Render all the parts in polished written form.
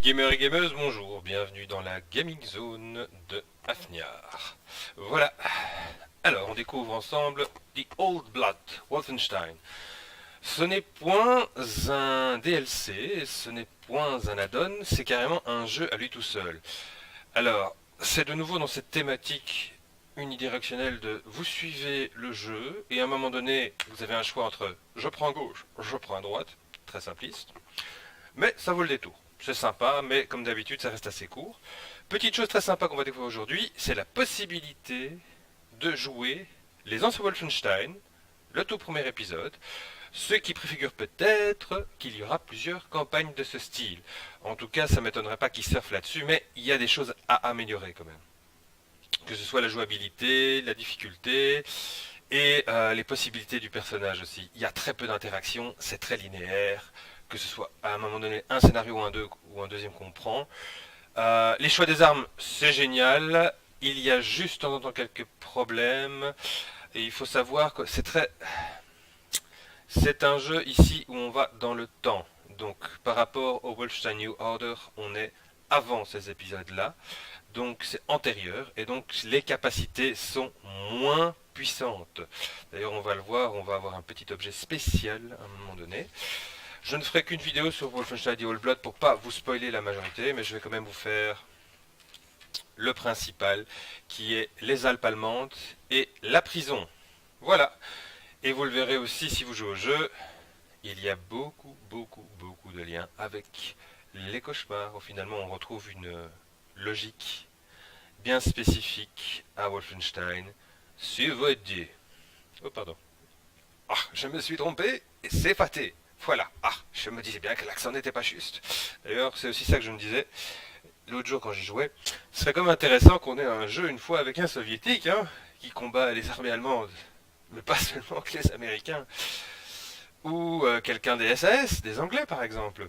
Gamers et gameuses, bonjour, bienvenue dans la gaming zone de Hafniar. Voilà, alors on découvre ensemble The Old Blood, Wolfenstein. Ce n'est point un DLC, ce n'est point un add-on, c'est carrément un jeu à lui tout seul. Alors, c'est de nouveau dans cette thématique unidirectionnelle de vous suivez le jeu et à un moment donné, vous avez un choix entre je prends à gauche, je prends à droite, très simpliste. Mais ça vaut le détour. C'est sympa, mais comme d'habitude, ça reste assez court. Petite chose très sympa qu'on va découvrir aujourd'hui, c'est la possibilité de jouer les anciens Wolfenstein, le tout premier épisode, ce qui préfigure peut-être qu'il y aura plusieurs campagnes de ce style. En tout cas, ça ne m'étonnerait pas qu'ils surfent là-dessus, mais il y a des choses à améliorer quand même. Que ce soit la jouabilité, la difficulté et les possibilités du personnage aussi. Il y a très peu d'interactions, c'est très linéaire, que ce soit à un moment donné un scénario ou un deuxième qu'on prend. Les choix des armes, c'est génial. Il y a juste de temps en temps quelques problèmes. Et il faut savoir que c'est un jeu ici où on va dans le temps. Donc par rapport au Wolfenstein New Order, on est avant ces épisodes-là. Donc c'est antérieur. Et donc les capacités sont moins puissantes. D'ailleurs on va le voir, on va avoir un petit objet spécial à un moment donné. Je ne ferai qu'une vidéo sur Wolfenstein The Old Blood pour pas vous spoiler la majorité, mais je vais quand même vous faire le principal, qui est les Alpes allemandes et la prison. Voilà. Et vous le verrez aussi si vous jouez au jeu, il y a beaucoup de liens avec les cauchemars, où finalement on retrouve une logique bien spécifique à Wolfenstein. Suivez. Oh pardon. Ah, je me suis trompé, et c'est faté. Voilà. Ah, je me disais bien que l'accent n'était pas juste. D'ailleurs, c'est aussi ça que je me disais l'autre jour quand j'y jouais. Ce serait comme intéressant qu'on ait un jeu une fois avec un soviétique, hein, qui combat les armées allemandes, mais pas seulement que les Américains. Ou quelqu'un des SAS, des Anglais par exemple.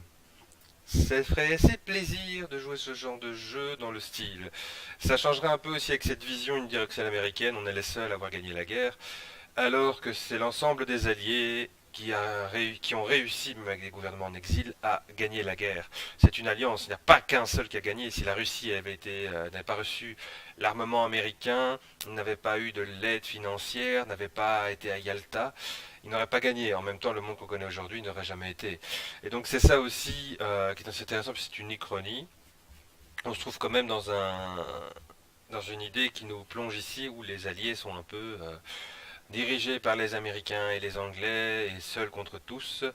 Ça ferait assez plaisir de jouer ce genre de jeu dans le style. Ça changerait un peu aussi avec cette vision unidirectionnelle américaine, on est les seuls à avoir gagné la guerre, alors que c'est l'ensemble des alliés qui ont réussi, même avec des gouvernements en exil, à gagner la guerre. C'est une alliance, il n'y a pas qu'un seul qui a gagné. Si la Russie n'avait pas reçu l'armement américain, n'avait pas eu de l'aide financière, n'avait pas été à Yalta, il n'aurait pas gagné. En même temps, le monde qu'on connaît aujourd'hui n'aurait jamais été. Et donc c'est ça aussi qui est assez intéressant, puis c'est une uchronie. On se trouve quand même dans une idée qui nous plonge ici où les alliés sont un peu dirigé par les Américains et les Anglais, et seul contre tous,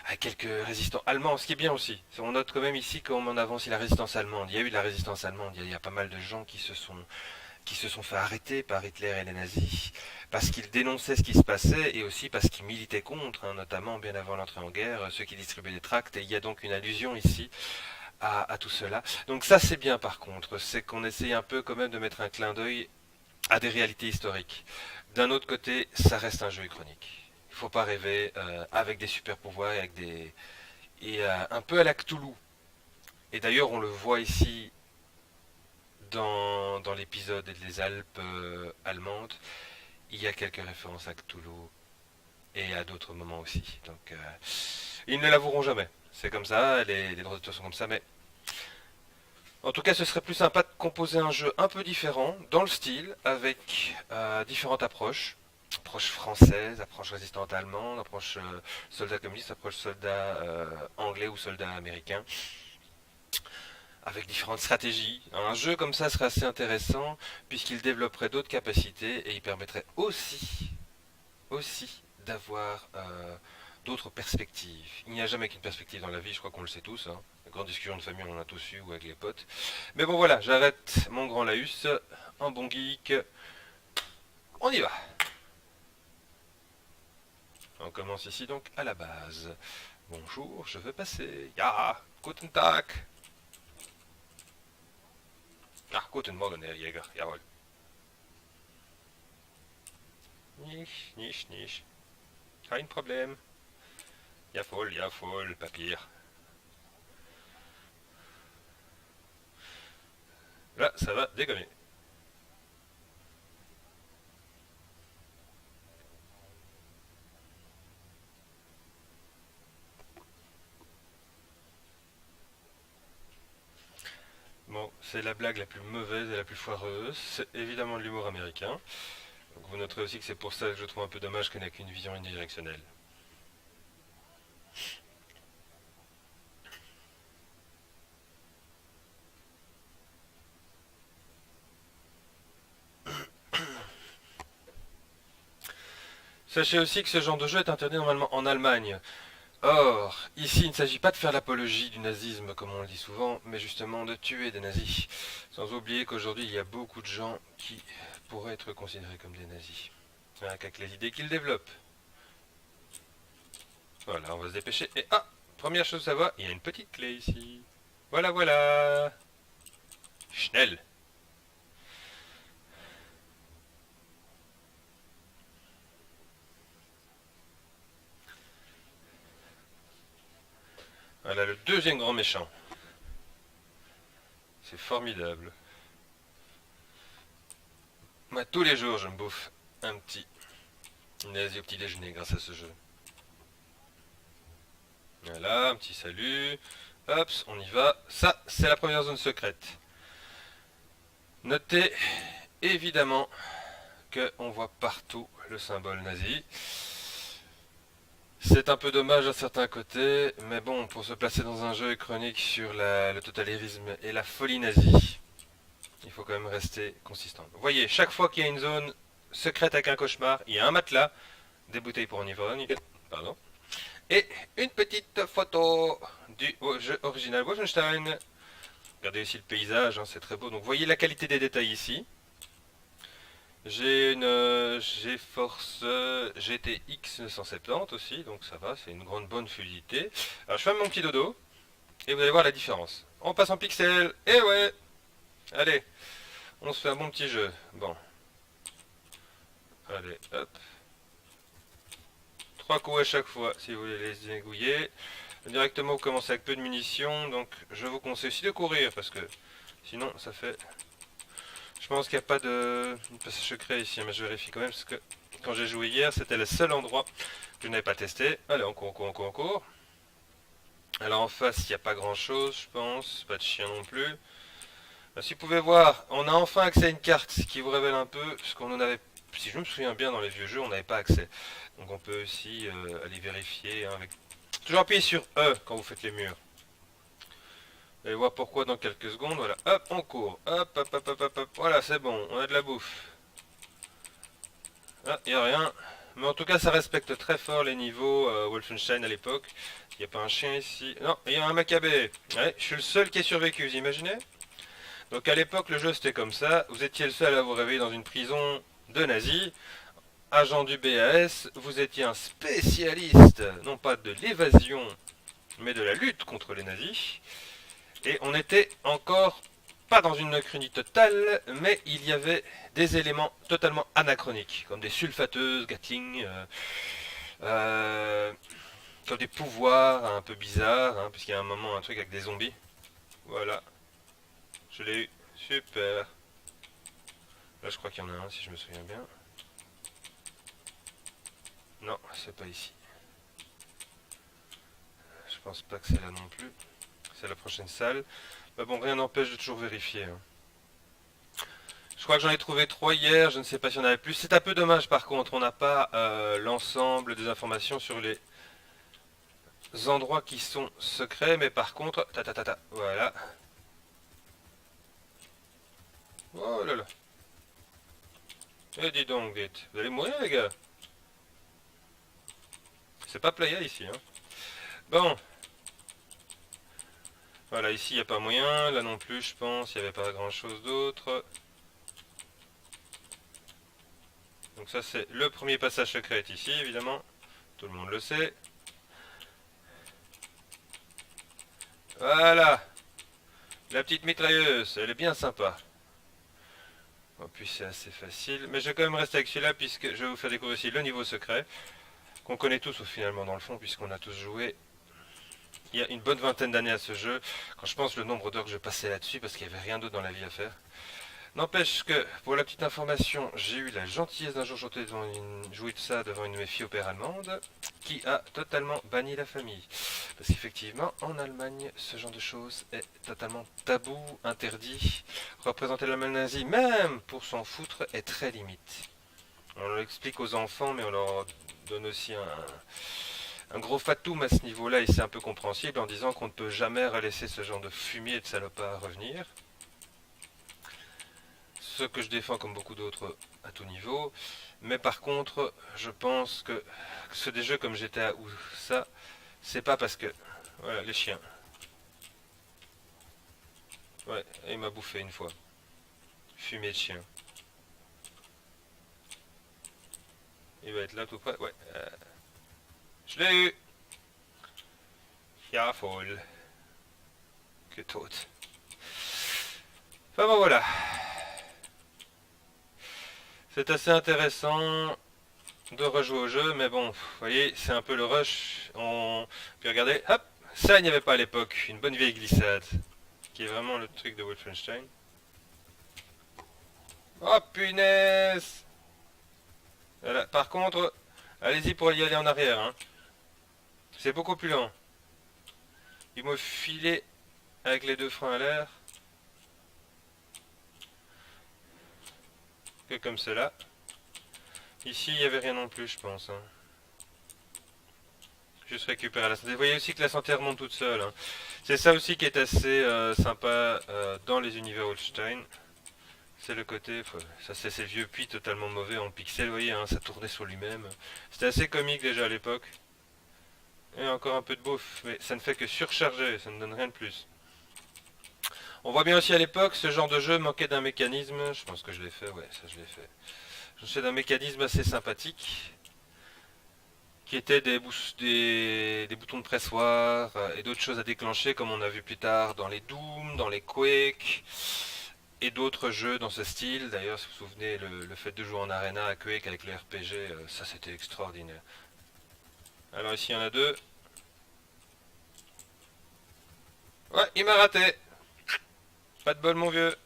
avec quelques résistants allemands, ce qui est bien aussi. On note quand même ici qu'on en avance la résistance allemande. Il y a eu de la résistance allemande, il y a pas mal de gens qui se sont fait arrêter par Hitler et les nazis, parce qu'ils dénonçaient ce qui se passait, et aussi parce qu'ils militaient contre, hein, notamment bien avant l'entrée en guerre, ceux qui distribuaient des tracts, et il y a donc une allusion ici à tout cela. Donc ça c'est bien par contre, c'est qu'on essaye un peu quand même de mettre un clin d'œil à des réalités historiques. D'un autre côté, ça reste un jeu chronique. Il ne faut pas rêver avec des super pouvoirs un peu à la Cthulhu. Et d'ailleurs, on le voit ici dans l'épisode des Alpes allemandes. Il y a quelques références à Cthulhu et à d'autres moments aussi. Donc, ils ne l'avoueront jamais. C'est comme ça, les droits d'auteur sont comme ça, mais en tout cas, ce serait plus sympa de composer un jeu un peu différent, dans le style, avec différentes approches. Approche française, approche résistante allemande, approche soldat communiste, approche soldat anglais ou soldat américain, avec différentes stratégies. Un jeu comme ça serait assez intéressant, puisqu'il développerait d'autres capacités et il permettrait aussi d'avoir d'autres perspectives. Il n'y a jamais qu'une perspective dans la vie, je crois qu'on le sait tous. Hein. La grande discussion de famille, on en a tous eu, ou avec les potes. Mais bon voilà, j'arrête mon grand laïus, un bon geek. On y va. On commence ici donc à la base. Bonjour, je veux passer. Ja, guten Tag. Ah, guten Morgen, Herr Jäger. Jawohl. Nicht. Kein Problem. Jawohl, Papier. Là, ça va déconner. franchement, c'est la blague la plus mauvaise et la plus foireuse. C'est évidemment de l'humour américain. Donc vous noterez aussi que c'est pour ça que je trouve un peu dommage qu'elle n'ait qu'une vision unidirectionnelle. Sachez aussi que ce genre de jeu est interdit normalement en Allemagne. Or, ici, il ne s'agit pas de faire l'apologie du nazisme, comme on le dit souvent, mais justement de tuer des nazis. Sans oublier qu'aujourd'hui, il y a beaucoup de gens qui pourraient être considérés comme des nazis. Rien qu'avec les idées qu'ils développent. Voilà, on va se dépêcher. Et ah, première chose à savoir, il y a une petite clé ici. Voilà, voilà. Schnell. Voilà le deuxième grand méchant. C'est formidable. Moi, tous les jours, je me bouffe un petit nazi au petit déjeuner grâce à ce jeu. Voilà, un petit salut. Hop, on y va. Ça, c'est la première zone secrète. Notez évidemment qu'on voit partout le symbole nazi. C'est un peu dommage à certains côtés, mais bon, pour se placer dans un jeu chronique sur le totalitarisme et la folie nazie, il faut quand même rester consistant. Vous voyez, chaque fois qu'il y a une zone secrète avec un cauchemar, il y a un matelas, des bouteilles pour en ivrogne, pardon, et une petite photo du jeu original Wolfenstein. Regardez ici le paysage, hein, c'est très beau. Donc vous voyez la qualité des détails ici. J'ai une GeForce GTX 970 aussi, donc ça va, c'est une bonne fluidité. Alors je fais mon petit dodo, et vous allez voir la différence. On passe en pixels, et ouais. Allez, on se fait un bon petit jeu. Bon. Allez, hop. 3 coups à chaque fois, si vous voulez les égouiller. Directement, vous commencez avec peu de munitions, donc je vous conseille aussi de courir, parce que sinon, ça fait... Je pense qu'il n'y a pas de passage secret ici, mais je vérifie quand même, parce que quand j'ai joué hier, c'était le seul endroit que je n'avais pas testé. Allez, on court, on court, on court. Alors en face, il n'y a pas grand chose, je pense, pas de chien non plus. Si vous pouvez voir, on a enfin accès à une carte qui vous révèle un peu ce qu'on en avait. Si je me souviens bien, dans les vieux jeux, on n'avait pas accès. Donc on peut aussi aller vérifier. Hein, avec... Toujours appuyer sur E quand vous faites les murs. Vous allez voir pourquoi dans quelques secondes. Voilà, hop, on court. Hop, hop, hop, hop, hop, hop. Voilà, c'est bon, on a de la bouffe. Ah, il n'y a rien. Mais en tout cas, ça respecte très fort les niveaux Wolfenstein à l'époque. Il n'y a pas un chien ici. Non, il y a un Maccabée. Ouais, je suis le seul qui est survécu, vous imaginez? Donc à l'époque, le jeu c'était comme ça. Vous étiez le seul à vous réveiller dans une prison de nazis. Agent du BAS, vous étiez un spécialiste, non pas de l'évasion, mais de la lutte contre les nazis. Et on n'était encore pas dans une anachronie totale, mais il y avait des éléments totalement anachroniques, comme des sulfateuses, Gatling, comme des pouvoirs un peu bizarres, hein, puisqu'il y a un moment un truc avec des zombies. Voilà, je l'ai eu, super. Là je crois qu'il y en a un si je me souviens bien. Non, c'est pas ici. Je pense pas que c'est là non plus. C'est la prochaine salle. Mais bon, rien n'empêche de toujours vérifier. Hein. Je crois que j'en ai trouvé 3 hier, je ne sais pas s'il y en avait plus. C'est un peu dommage par contre, on n'a pas l'ensemble des informations sur les endroits qui sont secrets, mais par contre... voilà. Oh là là. Eh dis donc, vite. Vous allez mourir les gars. C'est pas playa ici. Hein. Bon. Voilà, ici il n'y a pas moyen. Là non plus, je pense. Il n'y avait pas grand chose d'autre. Donc ça c'est le premier passage secret ici, évidemment. Tout le monde le sait. Voilà. La petite mitrailleuse, elle est bien sympa. En plus c'est assez facile. Mais je vais quand même rester avec celui-là puisque je vais vous faire découvrir aussi le niveau secret. Qu'on connaît tous finalement dans le fond puisqu'on a tous joué il y a une bonne vingtaine d'années à ce jeu. Quand je pense le nombre d'heures que je passais là-dessus parce qu'il n'y avait rien d'autre dans la vie à faire. N'empêche que, pour la petite information, j'ai eu la gentillesse d'un jour jouer de ça devant une de mes filles au père allemandes. qui a totalement banni la famille. Parce qu'effectivement, en Allemagne, ce genre de choses est totalement tabou, interdit. Représenter l'Allemagne nazie, même pour s'en foutre, est très limite. On l'explique aux enfants, mais on leur donne aussi un gros fatoum à ce niveau-là, et c'est un peu compréhensible, en disant qu'on ne peut jamais relaisser ce genre de fumier et de salopard revenir. Ce que je défends comme beaucoup d'autres à tout niveau. Mais par contre, je pense que ceux des jeux comme GTA ou ça, c'est pas parce que... Voilà, les chiens. Ouais, il m'a bouffé une fois. Fumée de chien. Il va être là tout près. Ouais. Je l'ai eu. Ja, voll. Que tot. Enfin bon, voilà. C'est assez intéressant de rejouer au jeu, mais bon, vous voyez, c'est un peu le rush. Puis regardez, hop, ça il n'y avait pas à l'époque. Une bonne vieille glissade. Qui est vraiment le truc de Wolfenstein. Oh punaise! Voilà. Par contre, allez-y pour y aller en arrière. Hein. C'est beaucoup plus lent. Il m'a filé avec les deux freins à l'air. Que comme cela. Ici, il n'y avait rien non plus, je pense. Hein. Juste récupérer la santé. Vous voyez aussi que la santé remonte toute seule. Hein. C'est ça aussi qui est assez sympa dans les univers Wolfenstein. C'est le côté, ça c'est ces vieux puits totalement mauvais en pixels, vous voyez, hein, ça tournait sur lui-même. C'était assez comique déjà à l'époque. Et encore un peu de bouffe, mais ça ne fait que surcharger, ça ne donne rien de plus. On voit bien aussi à l'époque, ce genre de jeu manquait d'un mécanisme, je pense que je l'ai fait, ouais, ça je l'ai fait. Je sais d'un mécanisme assez sympathique, qui était des boutons de pressoir et d'autres choses à déclencher, comme on a vu plus tard dans les Doom, dans les Quake, et d'autres jeux dans ce style. D'ailleurs, si vous vous souvenez, le fait de jouer en arena à Quake avec le RPG, ça c'était extraordinaire. Alors ici, il y en a deux. Ouais, il m'a raté. Pas de bol, mon vieux.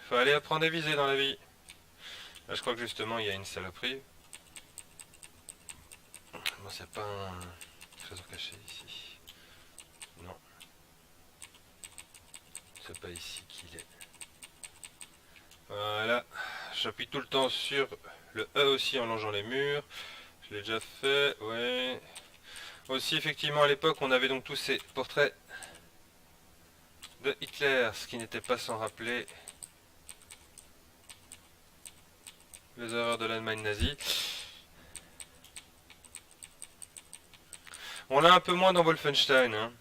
Faut aller apprendre à viser dans la vie. Là, je crois que justement, il y a une saloperie. Bon, c'est pas un trésor caché ici. Non. C'est pas ici qu'il est. Voilà. J'appuie tout le temps sur le E aussi en longeant les murs. Je l'ai déjà fait, ouais. Aussi, effectivement, à l'époque, on avait donc tous ces portraits de Hitler, ce qui n'était pas sans rappeler les horreurs de l'Allemagne nazie. On l'a un peu moins dans Wolfenstein. Hein.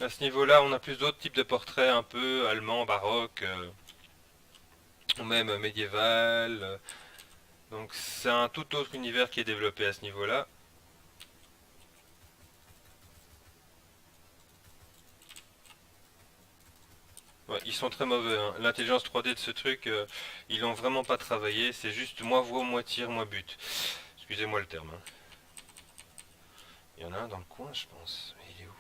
À ce niveau-là, on a plus d'autres types de portraits un peu allemands, baroques, ou même médiéval. Donc c'est un tout autre univers qui est développé à ce niveau-là. Ouais, ils sont très mauvais. Hein. L'intelligence 3D de ce truc, ils l'ont vraiment pas travaillé. C'est juste moi voix, moi tire, moi but. Excusez-moi le terme. Hein. Il y en a un dans le coin, je pense. Mais il est où?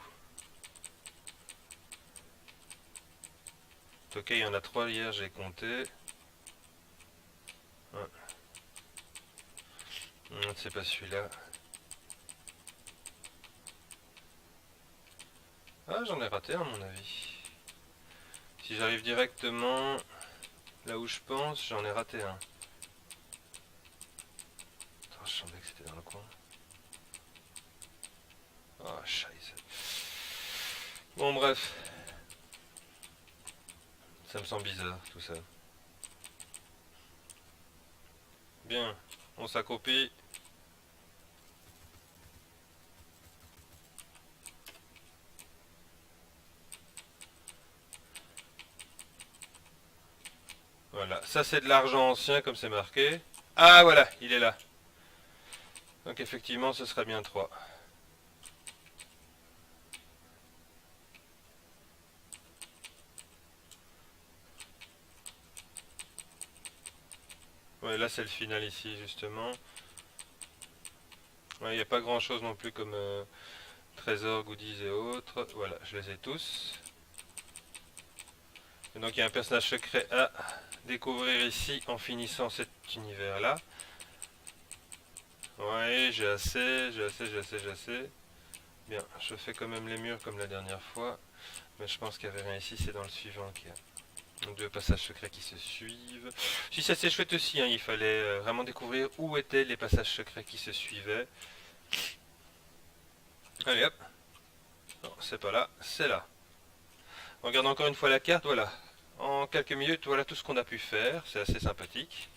Ok, il y en a trois hier, j'ai compté. Ouais. C'est pas celui-là. Ah, j'en ai raté un, à mon avis. Si j'arrive directement là où je pense, j'en ai raté un. Attends, je savais que c'était dans le coin. Oh, scheiße. Bon, bref. Ça me semble bizarre, tout ça. Bien, on s'accroupit. Voilà, ça c'est de l'argent ancien comme c'est marqué. Ah voilà, il est là. Donc effectivement, ce sera bien 3. Ouais, là c'est le final ici justement. Ouais, il n'y a pas grand chose non plus comme trésors, goodies et autres. Voilà, je les ai tous. Et donc il y a un personnage secret à découvrir ici en finissant cet univers là. Ouais, j'ai assez. Bien, je fais quand même les murs comme la dernière fois. Mais je pense qu'il n'y avait rien ici, c'est dans le suivant qu'il y a. Donc deux passages secrets qui se suivent. Si ça c'est chouette aussi, hein, il fallait vraiment découvrir où étaient les passages secrets qui se suivaient. Allez hop, non c'est pas là, c'est là. On regarde encore une fois la carte, voilà. En quelques minutes, voilà tout ce qu'on a pu faire, c'est assez sympathique.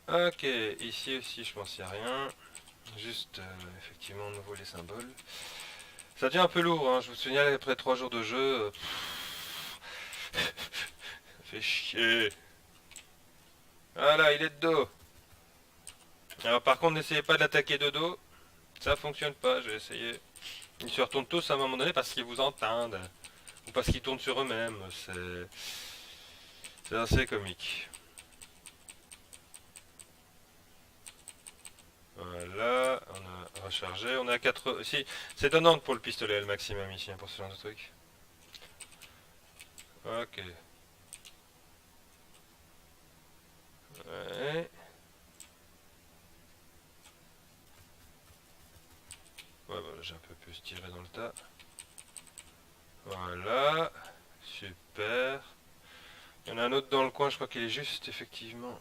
Ok, ici aussi je pense qu'il n'y a rien. Juste, effectivement, de nouveau les symboles. Ça devient un peu lourd, hein, je vous souviens, après 3 jours de jeu, ça fait chier. Voilà, il est de dos. Alors par contre, n'essayez pas de l'attaquer de dos, ça fonctionne pas, j'ai essayé. Ils se retournent tous à un moment donné parce qu'ils vous entendent. Ou parce qu'ils tournent sur eux-mêmes. C'est assez comique. Voilà, on a rechargé. On est à 4. Si, c'est 90 pour le pistolet, le maximum ici, hein, pour ce genre de truc. Ok. Ouais. Ouais, voilà, j'ai un peu pu se tirer dans le tas. Voilà. Super. Il y en a un autre dans le coin, je crois qu'il est juste, effectivement.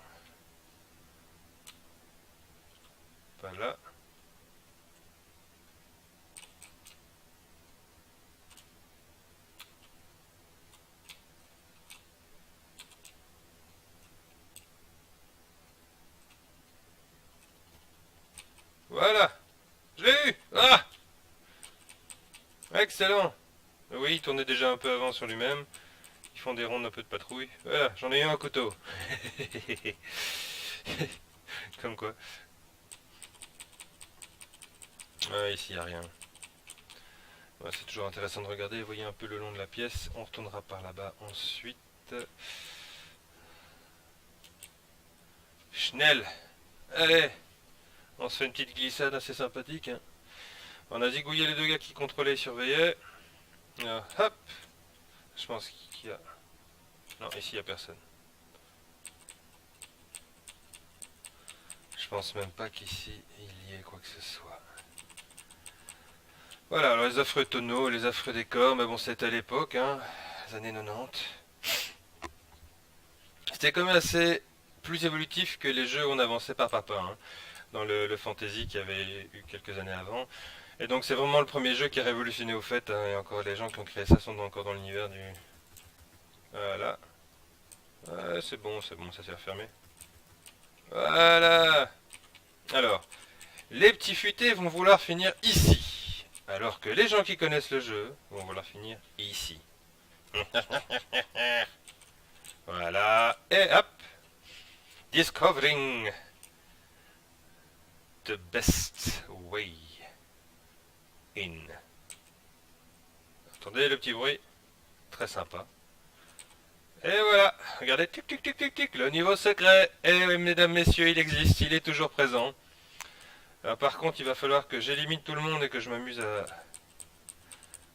Pas là. Voilà. Je l'ai eu. Ah, excellent. Oui, il tournait déjà un peu avant sur lui-même. Ils font des rondes un peu de patrouille. Voilà, j'en ai eu un couteau. Comme quoi. Ah, ici, il n'y a rien. Ouais, c'est toujours intéressant de regarder. Vous voyez un peu le long de la pièce. On retournera par là-bas ensuite. Schnell. Allez, on se fait une petite glissade assez sympathique, hein. On a zigouillé les deux gars qui contrôlaient et surveillaient. Hop. Je pense qu'il y a... Non, ici, il n'y a personne. Je pense même pas qu'ici, il y ait quoi que ce soit. Voilà, alors les affreux tonneaux, les affreux décors, mais bon, c'était à l'époque, hein, les années 90. C'était quand même assez plus évolutif que les jeux où on avançait par papa, hein, dans le fantasy qu'il y avait eu quelques années avant. Et donc c'est vraiment le premier jeu qui a révolutionné au fait, hein, et encore les gens qui ont créé ça sont encore dans l'univers du... Voilà. Ouais, c'est bon, ça s'est refermé. Voilà. Alors, les petits futés vont vouloir finir ici, alors que les gens qui connaissent le jeu vont vouloir finir ici. Voilà. Et hop. Discovering the best way in. Attendez le petit bruit. Très sympa. Et voilà. Regardez. Tic tic tic tic tic. Le niveau secret. Et oui, mesdames, messieurs, il existe. Il est toujours présent. Alors, par contre, il va falloir que j'élimine tout le monde et que je m'amuse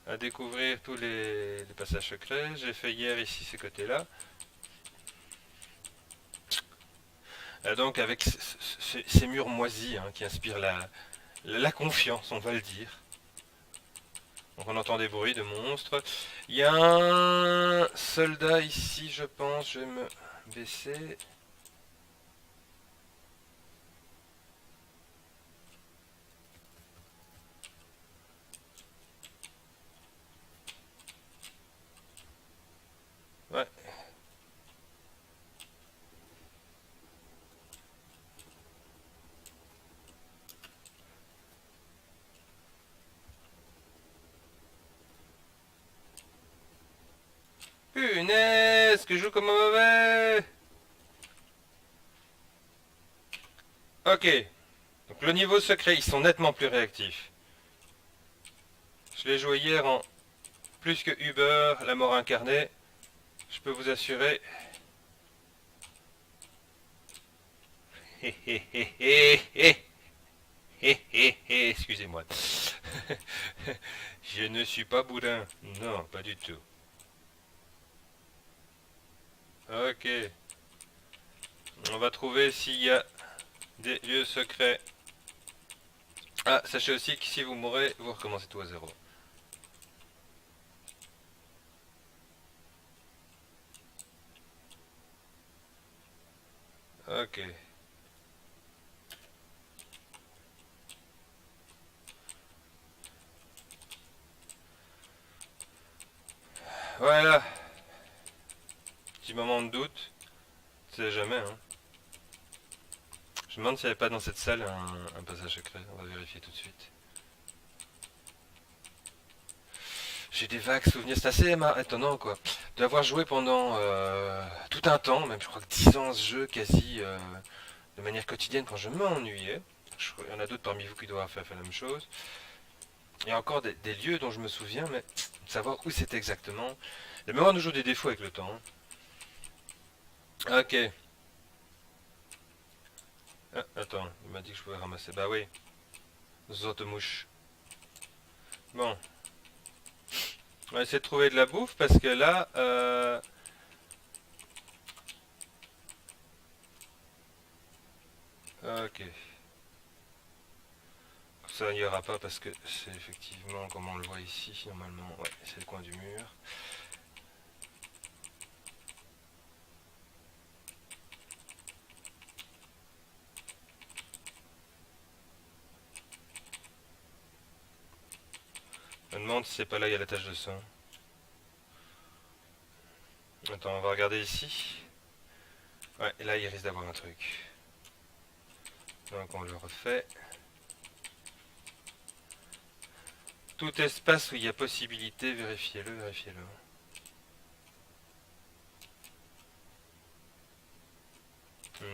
à découvrir tous les passages secrets. J'ai fait hier ici ces côtés-là. Donc avec ces murs moisis, hein, qui inspirent la confiance, on va le dire. Donc on entend des bruits de monstres. Il y a un soldat ici, je pense. Je vais me baisser. Ouais. Punaise, que je joue comme un mauvais. Ok. Donc le niveau secret, ils sont nettement plus réactifs. Je l'ai joué hier en plus que Uber, la mort incarnée. Je peux vous assurer. Excusez-moi. Je ne suis pas boudin. Non, pas du tout. Ok. On va trouver s'il y a Des lieux secrets. Ah, sachez aussi que si vous mourrez, vous recommencez tout à zéro. Ok. Voilà. Petit moment de doute. Tu sais jamais, hein. Je me demande s'il n'y avait pas dans cette salle un passage secret. On va vérifier tout de suite. J'ai des vagues souvenirs. C'est assez étonnant, quoi. D'avoir joué pendant tout un temps, même je crois que 10 ans à ce jeu, quasi de manière quotidienne quand je m'ennuyais. Il y en a d'autres parmi vous qui doivent faire la même chose. Il y a encore des lieux dont je me souviens, mais de savoir où c'était exactement. La mémoire nous joue des défauts avec le temps, hein. Ok. Ah, attends, il m'a dit que je pouvais ramasser. Bah oui, mouche. Bon, on va essayer de trouver de la bouffe parce que là, ok. Ça n'y aura pas parce que c'est effectivement comme on le voit ici, normalement. Ouais, c'est le coin du mur. Je me demande si c'est pas là, il y a la tache de sang. Attends, on va regarder ici. Ouais, et là, il risque d'avoir un truc. Donc on le refait. Tout espace où il y a possibilité, vérifiez-le, vérifiez-le.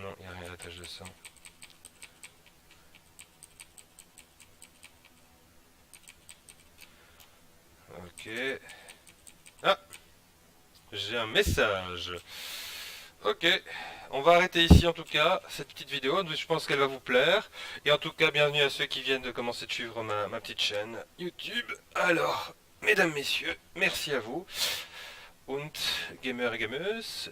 Non, il n'y a rien à la tache de sang. Ok. Ah, j'ai un message. Ok, on va arrêter ici en tout cas cette petite vidéo. Je pense qu'elle va vous plaire. Et en tout cas, bienvenue à ceux qui viennent de commencer de suivre ma petite chaîne YouTube. Alors, mesdames, messieurs, merci à vous. Und Gamer et Gamers.